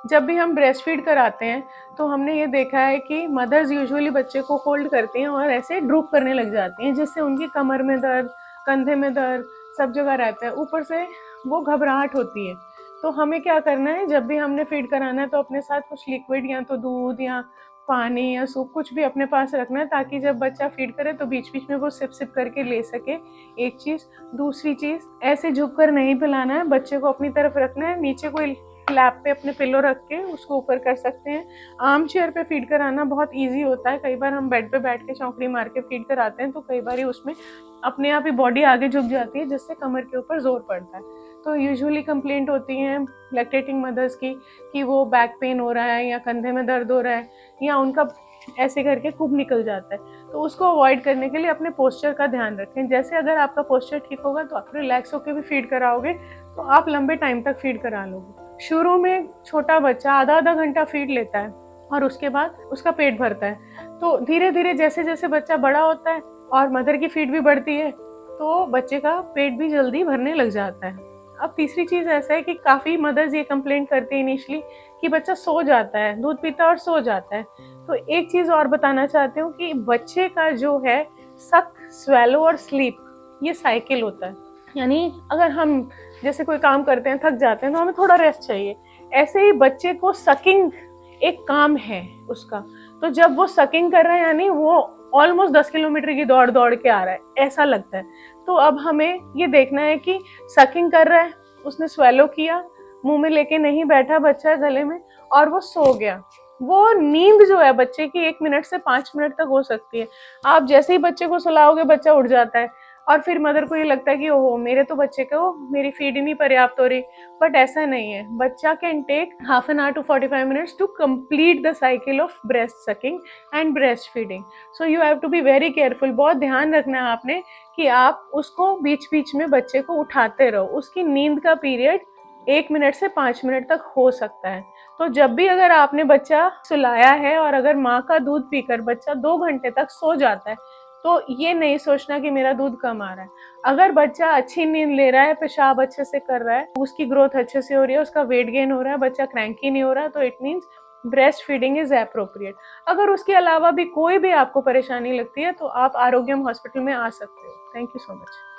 जब भी हम ब्रेस्ट फीड कराते हैं तो हमने ये देखा है कि मदर्स यूजुअली बच्चे को होल्ड करती हैं और ऐसे ड्रूप करने लग जाती हैं, जिससे उनकी कमर में दर्द, कंधे में दर्द, सब जगह रहता है। ऊपर से वो घबराहट होती है। तो हमें क्या करना है, जब भी हमने फीड कराना है तो अपने साथ कुछ लिक्विड या तो दूध या पानी या सूप कुछ भी अपने पास रखना है, ताकि जब बच्चा फीड करे तो बीच बीच में वो सिप सिप करके ले सके। एक चीज। दूसरी चीज, ऐसे झुक कर नहीं पिलाना है, बच्चे को अपनी तरफ रखना है, नीचे कोई लैप पे अपने पिलो रख के उसको ऊपर कर सकते हैं। आर्म चेयर पे फीड कराना बहुत इजी होता है। कई बार हम बेड पे बैठ के चौकड़ी मार के फीड कराते हैं तो कई बार उसमें अपने आप ही बॉडी आगे झुक जाती है, जिससे कमर के ऊपर जोर पड़ता है। तो यूजुअली कंप्लेंट होती है लैक्टेटिंग मदर्स की कि वो बैक पेन हो रहा है या कंधे में दर्द हो रहा है या उनका ऐसे करके खूब निकल जाता है। तो उसको अवॉइड करने के लिए अपने पोस्चर का ध्यान रखें। जैसे अगर आपका पोस्चर ठीक होगा तो आप रिलैक्स होकर भी फीड कराओगे तो आप लंबे टाइम तक फीड करा लोगे। शुरू में छोटा बच्चा आधा आधा घंटा फीड लेता है और उसके बाद उसका पेट भरता है। तो धीरे धीरे जैसे जैसे बच्चा बड़ा होता है और मदर की फीड भी बढ़ती है तो बच्चे का पेट भी जल्दी भरने लग जाता है। अब तीसरी चीज ऐसा है कि काफी मदर्स ये कंप्लेंट करती है इनिशियली कि बच्चा सो जाता है, दूध पीता है और सो जाता है। तो एक चीज और बताना चाहती हूँ कि बच्चे का जो है सक, स्वेलो और स्लीप, ये साइकिल होता है। यानी अगर हम जैसे कोई काम करते हैं, थक जाते हैं तो हमें थोड़ा रेस्ट चाहिए। ऐसे ही बच्चे को सकिंग एक काम है उसका। तो जब वो सकिंग कर रहा है यानी वो ऑलमोस्ट 10 किलोमीटर की दौड़ दौड़ के आ रहा है ऐसा लगता है। तो अब हमें ये देखना है कि सकिंग कर रहा है, उसने स्वेलो किया, मुंह में लेके नहीं बैठा बच्चा गले में और वो सो गया। वो नींद जो है बच्चे की 1 मिनट से 5 मिनट तक हो सकती है। आप जैसे ही बच्चे को सुलाओगे बच्चा उठ जाता है और फिर मदर को ये लगता है कि ओहो मेरे तो बच्चे को मेरी फीड ही नहीं पर्याप्त हो रही। बट ऐसा नहीं है। बच्चा can take half an hour to 45 minutes to complete the cycle of breast sucking and breast feeding. So you have to be very careful. बहुत ध्यान रखना है आपने कि आप उसको बीच बीच में बच्चे को उठाते रहो। उसकी नींद का पीरियड 1 मिनट से 5 मिनट तक हो सकता है। तो जब भी अगर आपने बच्चा सुलाया है और अगर माँ का दूध पीकर बच्चा 2 घंटे तक सो जाता है तो ये नहीं सोचना कि मेरा दूध कम आ रहा है। अगर बच्चा अच्छी नींद ले रहा है, पेशाब अच्छे से कर रहा है, उसकी ग्रोथ अच्छे से हो रही है, उसका वेट गेन हो रहा है, बच्चा क्रैंकी नहीं हो रहा, तो it means breast feeding is appropriate. अगर उसके अलावा भी कोई भी आपको परेशानी लगती है तो आप आरोग्यम हॉस्पिटल में आ सकते हो। Thank you so much.